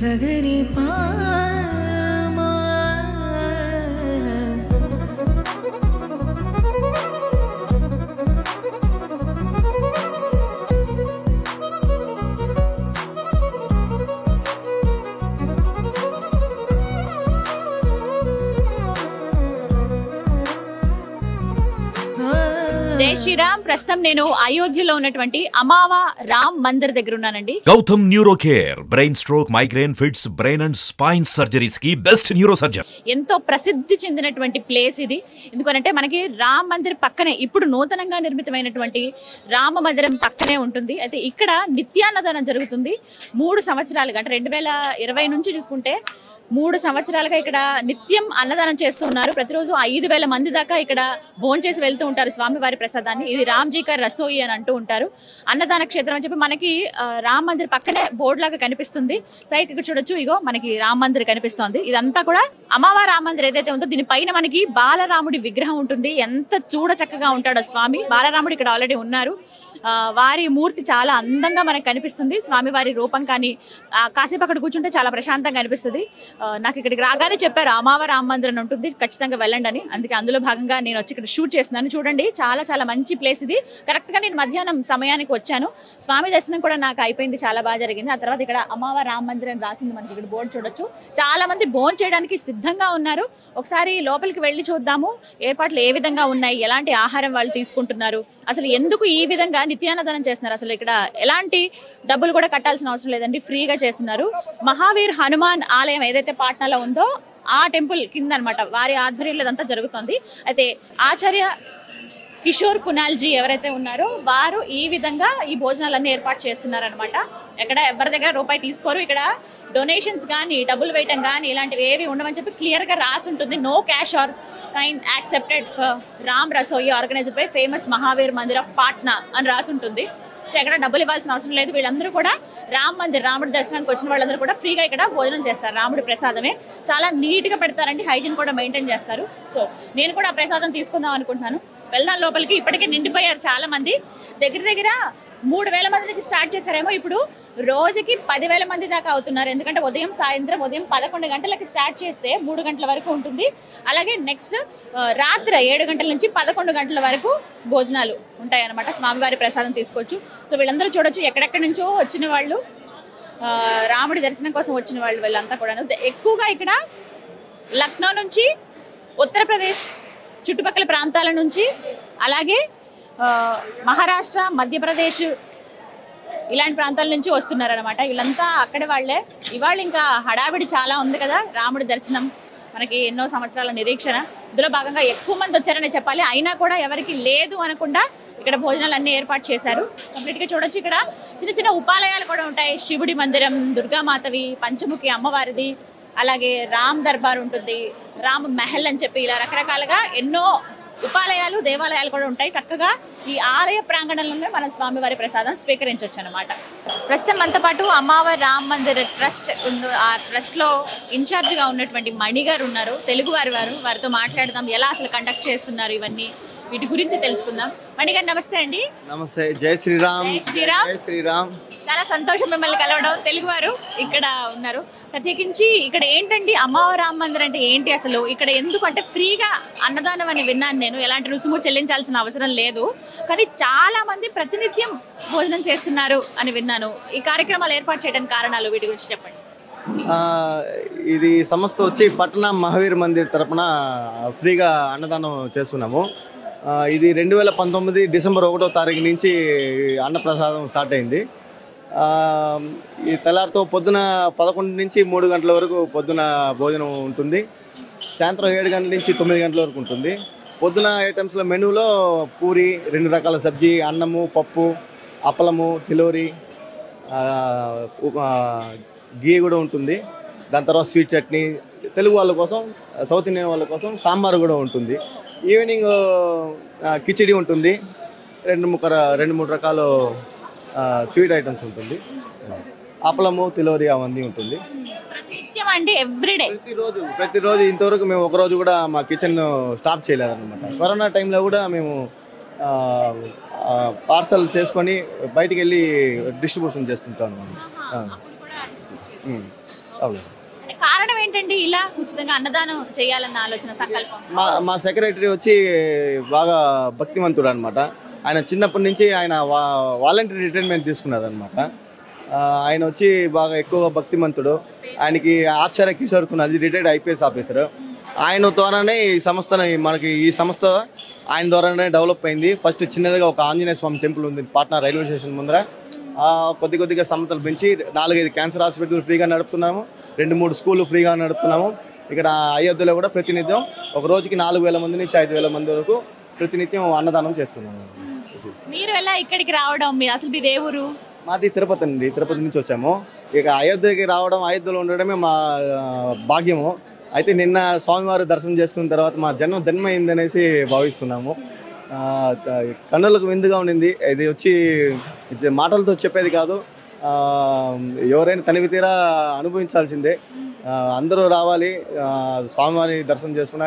సగరి పా జై శ్రీరామ్. ప్రస్తుతం నేను అయోధ్యలో ఉన్నటువంటి అమావా రామ్ మందిర్ దగ్గర ఉన్నానండి. Gautam neuro care, brain stroke, migraine, fits, brain and spine surgeries కి బెస్ట్ న్యూరో సర్జన్. ఎంతో ప్రసిద్ధి చెందినటువంటి ప్లేస్ ఇది. ఎందుకంటే మనకి రామ్ మందిర్ పక్కనే ఇప్పుడు నూతనంగా నిర్మితమైనటువంటి రామ మందిరం పక్కనే ఉంటుంది. అయితే ఇక్కడ నిత్యాన్నదానం జరుగుతుంది. 3 సంవత్సరాలుగా అంటే 2020 నుంచి చూసుకుంటే 3 సంవత్సరాలుగా ఇక్కడ నిత్యం అన్నదానం చేస్తూ ఉన్నారు. ప్రతిరోజు 5,000 మంది దాకా ఇక్కడ భోంచేసి వెళ్తూ ఉంటారు స్వామివారి ప్రసాదాన్ని. ఇది రామ్జీ కా రసోయి అని అంటూ ఉంటారు. అన్నదాన క్షేత్రం అని చెప్పి మనకి రామ్ మందిర్ పక్కనే బోర్డు లాగా కనిపిస్తుంది. సైట్ ఇక్కడ చూడొచ్చు, ఇగో మనకి రామ్ మందిర్ కనిపిస్తోంది. ఇదంతా కూడా అమావా రామ్ మందిర్ ఏదైతే ఉందో దీనిపైన మనకి బాలరాముడి విగ్రహం ఉంటుంది. ఎంత చూడ చక్కగా ఉంటాడో స్వామి. బాలరాముడు ఇక్కడ ఆల్రెడీ ఉన్నారు. వారి మూర్తి చాలా అందంగా మనకు కనిపిస్తుంది. స్వామివారి రూపం కానీ కాసేపు అక్కడ కూర్చుంటే చాలా ప్రశాంతంగా అనిపిస్తుంది. నాకు ఇక్కడికి రాగానే చెప్పారు అమావా రామ మందిరం ఉంటుంది, ఖచ్చితంగా వెళ్ళండి అని. అందుకే అందులో భాగంగా నేను వచ్చి ఇక్కడ షూట్ చేస్తున్నాను. చూడండి, చాలా చాలా మంచి ప్లేస్ ఇది. కరెక్ట్గా నేను మధ్యాహ్నం సమయానికి వచ్చాను. స్వామి దర్శనం కూడా నాకు అయిపోయింది, చాలా బాగా జరిగింది. ఆ తర్వాత ఇక్కడ అమావా రామ మందిరం రాసింది మనకి ఇక్కడ బోర్డు చూడొచ్చు. చాలా మంది భోజనం చేయడానికి సిద్ధంగా ఉన్నారు. ఒకసారి లోపలికి వెళ్ళి చూద్దాము ఏర్పాట్లు ఏ విధంగా ఉన్నాయి, ఎలాంటి ఆహారం వాళ్ళు తీసుకుంటున్నారు, అసలు ఎందుకు ఈ విధంగా నిత్యాన్నదానం చేస్తున్నారు. అసలు ఇక్కడ ఎలాంటి డబ్బులు కూడా కట్టాల్సిన అవసరం లేదండి, ఫ్రీగా చేస్తున్నారు. మహావీర్ హనుమాన్ ఆలయం ఏదైతే పాట్నాలో ఉందో ఆ టెంపుల్ కింద అనమాట వారి ఆధ్వర్యంలో ఇదంతా జరుగుతుంది. అయితే ఆచార్య కిషోర్ కునాల్జీ ఎవరైతే ఉన్నారో వారు ఈ విధంగా ఈ భోజనాలన్నీ ఏర్పాటు చేస్తున్నారనమాట. ఎక్కడ ఎవరి దగ్గర రూపాయి తీసుకోరు. ఇక్కడ డొనేషన్స్ కానీ డబ్బులు వేయటం కానీ ఇలాంటివి ఏవి ఉండమని చెప్పి క్లియర్గా రాసి ఉంటుంది. No cash or kind accepted for Ram Rasoi organised by famous Mahavir Mandir of Patna అని రాసి ఉంటుంది. సో ఎక్కడ డబ్బులు ఇవ్వాల్సిన అవసరం లేదు. వీళ్ళందరూ కూడా రామ్ మందిర్ రాముడి దర్శనానికి వచ్చిన వాళ్ళందరూ కూడా ఫ్రీగా ఇక్కడ భోజనం చేస్తారు. రాముడి ప్రసాదమే చాలా నీట్గా పెడతారండి, హైజీన్ కూడా మెయింటైన్ చేస్తారు. సో నేను కూడా ఆ ప్రసాదం తీసుకుందాం అనుకుంటున్నాను. వెళ్దాం లోపలికి. ఇప్పటికే నిండిపోయారు చాలా మంది. దగ్గర 3,000 మంది నుంచి స్టార్ట్ చేశారేమో, ఇప్పుడు రోజుకి 10,000 మంది దాకా అవుతున్నారు. ఎందుకంటే ఉదయం 11 గంటలకి స్టార్ట్ చేస్తే 3 గంటల వరకు ఉంటుంది. అలాగే నెక్స్ట్ రాత్రి 7 గంటల నుంచి 11 గంటల వరకు భోజనాలు ఉంటాయి అన్నమాట. స్వామివారి ప్రసాదం తీసుకోవచ్చు. సో వీళ్ళందరూ చూడొచ్చు, ఎక్కడెక్కడి నుంచో వచ్చిన వాళ్ళు, రాముడి దర్శనం కోసం వచ్చిన వాళ్ళు వీళ్ళంతా కూడా. ఎక్కువగా ఇక్కడ లక్నో నుంచి, ఉత్తరప్రదేశ్ చుట్టుపక్కల ప్రాంతాల నుంచి, అలాగే మహారాష్ట్ర, మధ్యప్రదేశ్ ఇలాంటి ప్రాంతాల నుంచి వస్తున్నారనమాట. వీళ్ళంతా అక్కడే వాళ్ళే. ఇవాళ ఇంకా హడావిడి చాలా ఉంది కదా, రాముడి దర్శనం మనకి ఎన్నో సంవత్సరాల నిరీక్షణ. ఇందులో భాగంగా ఎక్కువ మంది వచ్చారని చెప్పాలి. అయినా కూడా ఎవరికి లేదు అనకుండా ఇక్కడ భోజనాలు అన్నీ ఏర్పాటు చేశారు. కంప్లీట్గా చూడొచ్చు. ఇక్కడ చిన్న చిన్న ఉపాలయాలు కూడా ఉంటాయి. శివుడి మందిరం, దుర్గామాతవి, పంచముఖి అమ్మవారిది, అలాగే రామ్ దర్బార్ ఉంటుంది, రామ్ మహల్ అని చెప్పి ఇలా రకరకాలుగా ఎన్నో ఉపాలయాలు, దేవాలయాలు కూడా ఉంటాయి. చక్కగా ఈ ఆలయ ప్రాంగణంలోనే మన స్వామివారి ప్రసాదం స్వీకరించవచ్చు అనమాట. ప్రస్తుతం మనతో పాటు అమావా రామ్ మందిర్ ట్రస్ట్ ఉందో ఆ ట్రస్ట్లో ఇన్ఛార్జ్గా ఉన్నటువంటి మణి గారు ఉన్నారు, తెలుగు వారితో మాట్లాడదాం. ఎలా అసలు కండక్ట్ చేస్తున్నారు ఇవన్నీ, వీటి గురించి తెలుసుకుందాం. మణి గారు నమస్తే అండి. నమస్తే. జై శ్రీరామ్. జై శ్రీరామ్. చాలా సంతోషం మిమ్మల్ని కలవడం. తెలుగువారు ఇక్కడ ఉన్నారు. ప్రత్యేకించి ఇక్కడ ఏంటండి అమావా రామ్ మందిర్ అంటే ఏంటి అసలు, ఇక్కడ ఎందుకు అంటే ఫ్రీగా అన్నదానం అని విన్నాను నేను, ఎలాంటి రుసుము చెల్లించాల్సిన అవసరం లేదు, కానీ చాలా మంది ప్రతినిత్యం భోజనం చేస్తున్నారు అని విన్నాను. ఈ కార్యక్రమాలు ఏర్పాటు చేయడానికి కారణాలు, వీటి గురించి చెప్పండి. ఇది సంస్థ వచ్చి పట్నా మహావీర్ మందిర్ తరపున ఫ్రీగా అన్నదానం చేస్తున్నాము. ఇది 2019 డిసెంబర్ 1వ తారీఖు నుంచి అన్నప్రసాదం స్టార్ట్ అయింది. ఈ తెల్లారితో పొద్దున 11 నుంచి 3 గంటల వరకు పొద్దున భోజనం ఉంటుంది. సాయంత్రం 7 గంటల నుంచి 9 గంటల వరకు ఉంటుంది. పొద్దున ఐటమ్స్లో మెనూలో పూరి, 2 రకాల సబ్జీ, అన్నము, పప్పు, అప్పలము, తిలోరి, గీ కూడా ఉంటుంది. దాని తర్వాత స్వీట్ చట్నీ, తెలుగు వాళ్ళ కోసం, సౌత్ ఇండియన్ వాళ్ళ కోసం సాంబార్ కూడా ఉంటుంది. ఈవినింగ్ కిచిడి ఉంటుంది. 2-3 రకాల స్వీట్ ఐటమ్స్ ఉంటుంది. అప్పలము, తిలోరి అవన్నీ ఉంటుంది. ప్రతిరోజు ఇంతవరకు మేము ఒకరోజు కూడా మా కిచెన్ స్టాప్ చేయలేదన్నమాట. కరోనా టైంలో కూడా మేము పార్సల్ చేసుకొని బయటికి వెళ్ళి డిస్ట్రిబ్యూషన్ చేస్తుంటాం. అవును. కారణం ఏంటండి ఇలా ఉచితంగా అన్నదానం చేయాలన్న ఆలోచన సంకల్పం? మా సెక్రటరీ వచ్చి బాగా భక్తివంతుడు అనమాట. ఆయన చిన్నప్పటి నుంచి ఆయన వాలంటరీ రిటైర్మెంట్ తీసుకున్నారు అనమాట. ఆయన వచ్చి బాగా ఎక్కువ భక్తిమంతుడు. ఆయనకి Acharya Kishore Kunal retired IPS officer. ఆయన ద్వారానే ఈ సంస్థ ఆయన ద్వారానే డెవలప్ అయింది. ఫస్ట్ చిన్నదిగా ఒక ఆంజనేయ స్వామి టెంపుల్ ఉంది పాట్నా రైల్వే స్టేషన్ ముందర. కొద్దిగా సమతలు పెంచి 4-5 క్యాన్సర్ హాస్పిటల్ ఫ్రీగా నడుపుతున్నాము, 2-3 స్కూళ్ళు ఫ్రీగా నడుపుతున్నాము. ఇక్కడ అయోధ్యలో కూడా ప్రతినిత్యం ఒక రోజుకి 4,000 మంది నుంచి 5,000 మంది వరకు ప్రతినిత్యం అన్నదానం చేస్తున్నాము. మీరు ఎలా ఇక్కడికి రావడం? అసలు మీ దేవురు? మాది తిరుపతి అండి. తిరుపతి నుంచి వచ్చాము. ఇక అయోధ్యకి రావడం, అయోధ్యలో ఉండడమే మా భాగ్యము. అయితే నిన్న స్వామివారి దర్శనం చేసుకున్న తర్వాత మా జన్మ అయిందనేసి భావిస్తున్నాము. కన్నులకు విందుగా ఉండింది. ఇది వచ్చి మాటలతో చెప్పేది కాదు, ఎవరైనా తనివి తీరా అనుభవించాల్సిందే. అందరూ రావాలి, స్వామివారి దర్శనం చేసుకున్న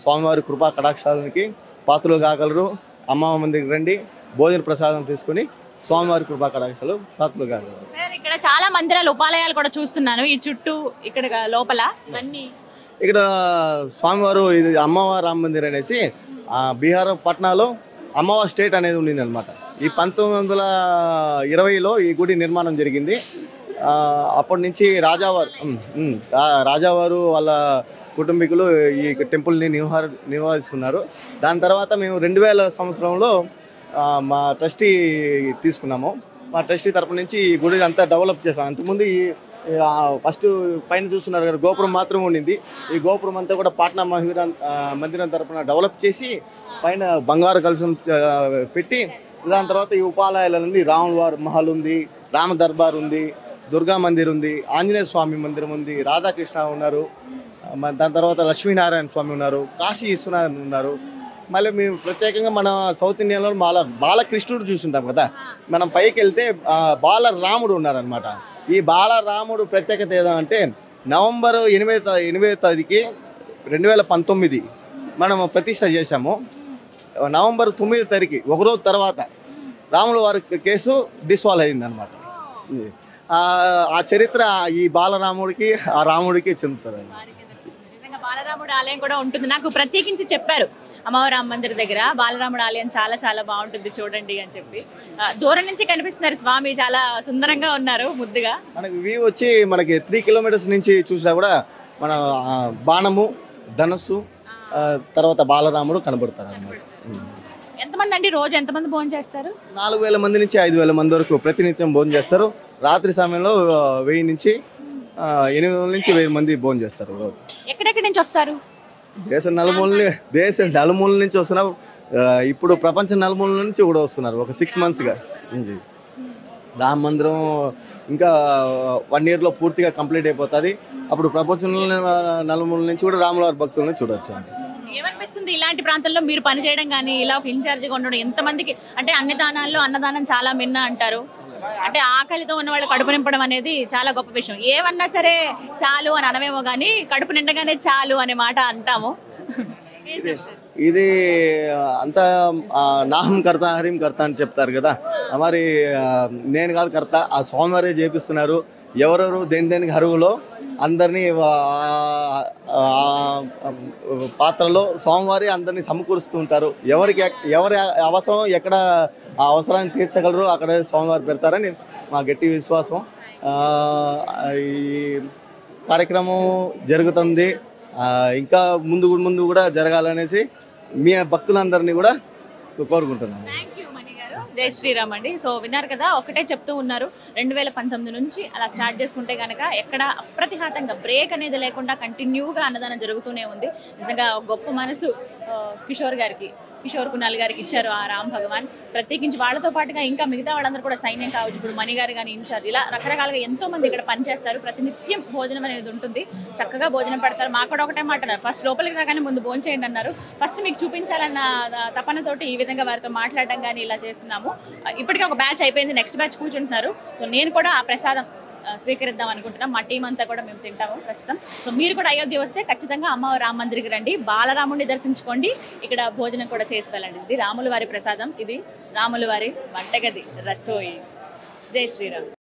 స్వామివారి కృపా కటాక్షాలకి పాత్రలు కాగలరు. అమ్మవారి మందికి రండి, భోజన ప్రసాదం తీసుకుని స్వామివారి కృపా కటాక్షాలు పాత్రలు కాగలరు. ఇక్కడ చాలా మందిరాలు, ఉపాలయాలు కూడా చూస్తున్నాను ఈ చుట్టూ. ఇక్కడ లోపల ఇవన్నీ ఇక్కడ స్వామివారు ఇది అమ్మవారి రామ మందిర్ అనేసి బీహార్ పట్నాలో అమ్మవారి స్టేట్ అనేది ఉండింది అనమాట. ఈ 1920లో ఈ గుడి నిర్మాణం జరిగింది. అప్పటి నుంచి రాజావారు వాళ్ళ కుటుంబీకులు ఈ టెంపుల్ని నిర్వహిస్తున్నారు. దాని తర్వాత మేము 2000 సంవత్సరంలో మా ట్రస్టీ తీసుకున్నాము. మా ట్రస్టీ తరపు నుంచి ఈ గుడి అంతా డెవలప్ చేసాం. అంతకుముందు ఫస్ట్ పైన చూస్తున్నారు కదా, గోపురం మాత్రం ఉండింది. ఈ గోపురం అంతా కూడా పాట్నా మందిరం తరపున డెవలప్ చేసి పైన బంగారు కలశం పెట్టి, దాని తర్వాత ఈ ఉపాలయాలన్నీ రాముల వారి మహల్ ఉంది, రామ దర్బార్ ఉంది, దుర్గా మందిర్ ఉంది, ఆంజనేయ స్వామి మందిరం ఉంది, రాధాకృష్ణ ఉన్నారు, దాని తర్వాత లక్ష్మీనారాయణ స్వామి ఉన్నారు, కాశీ విశ్వనాథన్ ఉన్నారు. మళ్ళీ మేము ప్రత్యేకంగా మన సౌత్ ఇండియాలో బాలకృష్ణుడు చూస్తుంటాం కదా, మనం పైకి వెళ్తే బాలరాముడు ఉన్నారనమాట. ఈ బాలరాముడు ప్రత్యేకత ఏదంటే నవంబర్ 8వ తేదీకి 2019 మనం ప్రతిష్ట చేశాము. నవంబర్ 9వ తారీఖు ఒకరోజు తర్వాత రాముల వారి కేసు డిస్వాల్వ్ అయిందనమాట. ఆ చరిత్ర ఈ బాలరాముడికి ఆ రాముడికి చెందుతుంది. బాలరాముడు ఆలయం కూడా ఉంటుంది. నాకు ప్రత్యేకించి చెప్పారు అమ్మవారి రామ మందిర్ దగ్గర బాలరాముడు ఆలయం చాలా చాలా బాగుంటుంది చూడండి అని చెప్పి. దూరం నుంచి కనిపిస్తున్నారు స్వామి, చాలా సుందరంగా ఉన్నారు, ముద్దుగా. మనకి వ్యూ వచ్చి మనకి 3 కిలోమీటర్స్ నుంచి చూసినా కూడా మన బాణము, ధనస్సు, తర్వాత బాలరాముడు కనబడతారు అన్నమాట. ఎంతమంది అండి రోజు ఎంతమంది భోజనం చేస్తారు? 4,000 మంది నుంచి 5,000 మంది వరకు ప్రతినిత్యం భోజనం చేస్తారు. రాత్రి సమయంలో 1000 నుంచి 800 నుంచి 1000 మంది భోజనం చేస్తారు రోజు. ఎక్కడెక్కడి నుంచి వస్తారు? దేశం నలుమూల నుంచి వస్తున్నారు. ఇప్పుడు ప్రపంచం నలుమూల నుంచి కూడా వస్తున్నారు. ఒక 6 మంత్స్గా రామ మందిరం ఇంకా 1 yearలో పూర్తిగా కంప్లీట్ అయిపోతుంది. అప్పుడు ప్రపంచంలో నలుమూల నుంచి కూడా రాములవారి భక్తులను చూడవచ్చు. ఏమనిపిస్తుంది ఇలాంటి ప్రాంతంలో మీరు పనిచేయడం కానీ, ఇలా ఒక ఇన్ఛార్జిగా ఉండడం? ఎంతమందికి అంటే అన్నదానం చాలా మిన్న అంటారు. అంటే ఆకలితో ఉన్న వాళ్ళు కడుపు నింపడం అనేది చాలా గొప్ప విషయం. ఏమన్నా సరే చాలు అని అనవేమో కానీ కడుపు నిండగానే చాలు అనే మాట అంటాము. ఇది అంతా నాహం కర్త హరిం కర్త అని చెప్తారు కదా, మరి నేను కాదు కర్త, ఆ స్వామివారే చేపిస్తున్నారు. ఎవరెవరు దేనికి అరువులో అందరినీ పాత్రలో స్వామివారి అందరినీ సమకూరుస్తూ ఉంటారు. ఎవరి అవసరం ఎక్కడ ఆ అవసరాన్ని తీర్చగలరు అక్కడ స్వామివారు పెడతారని మా గట్టి విశ్వాసం. ఈ కార్యక్రమం జరుగుతుంది, ఇంకా ముందు కూడా జరగాలనేసి మీ భక్తులందరినీ కూడా కోరుకుంటున్నాను. జై శ్రీరామ్ అండి. సో విన్నారు కదా, ఒకటే చెప్తూ ఉన్నారు, 2019 నుంచి అలా స్టార్ట్ చేసుకుంటే కనుక ఎక్కడ అప్రతిహాతంగా బ్రేక్ అనేది లేకుండా కంటిన్యూగా అన్నదానం జరుగుతూనే ఉంది. నిజంగా గొప్ప మనసు కిషోర్ కునాల్ గారికి ఇచ్చారు ఆ రామ్ భగవాన్. ప్రత్యేకించి వాళ్ళతో పాటుగా ఇంకా మిగతా వాళ్ళందరూ కూడా సైన్యం కావచ్చు, ఇప్పుడు మణి గారు కానీ ఇన్ఛార్జ్, ఇలా రకరకాలుగా ఎంతో మంది ఇక్కడ పనిచేస్తారు. ప్రతినిత్యం భోజనం అనేది ఉంటుంది, చక్కగా భోజనం పెడతారు. మాకు కూడా ఒకటే మాట అన్నారు, ఫస్ట్ లోపలికి రాగానే ముందు భోజనం చేయండి అన్నారు. ఫస్ట్ మీకు చూపించాలన్న తపనతోటి ఈ విధంగా వారితో మాట్లాడడం కానీ ఇలా చేస్తున్నాము. ఇప్పటికే ఒక బ్యాచ్ అయిపోయింది, నెక్స్ట్ బ్యాచ్ కూర్చుంటున్నారు. సో నేను కూడా ఆ ప్రసాదం స్వీకరిద్దాం అనుకుంటున్నాం. మా టీం అంతా కూడా మేము తింటాము ప్రస్తుతం. సో మీరు కూడా అయోధ్య వస్తే ఖచ్చితంగా అమ్మవారి రామ మందిరికి రండి, బాలరాముడిని దర్శించుకోండి, ఇక్కడ భోజనం కూడా చేసి వెళ్ళండి. ఇది రాముల వారి ప్రసాదం, ఇది రాముల వారి వంటగది రసోయి. జై శ్రీరామ్.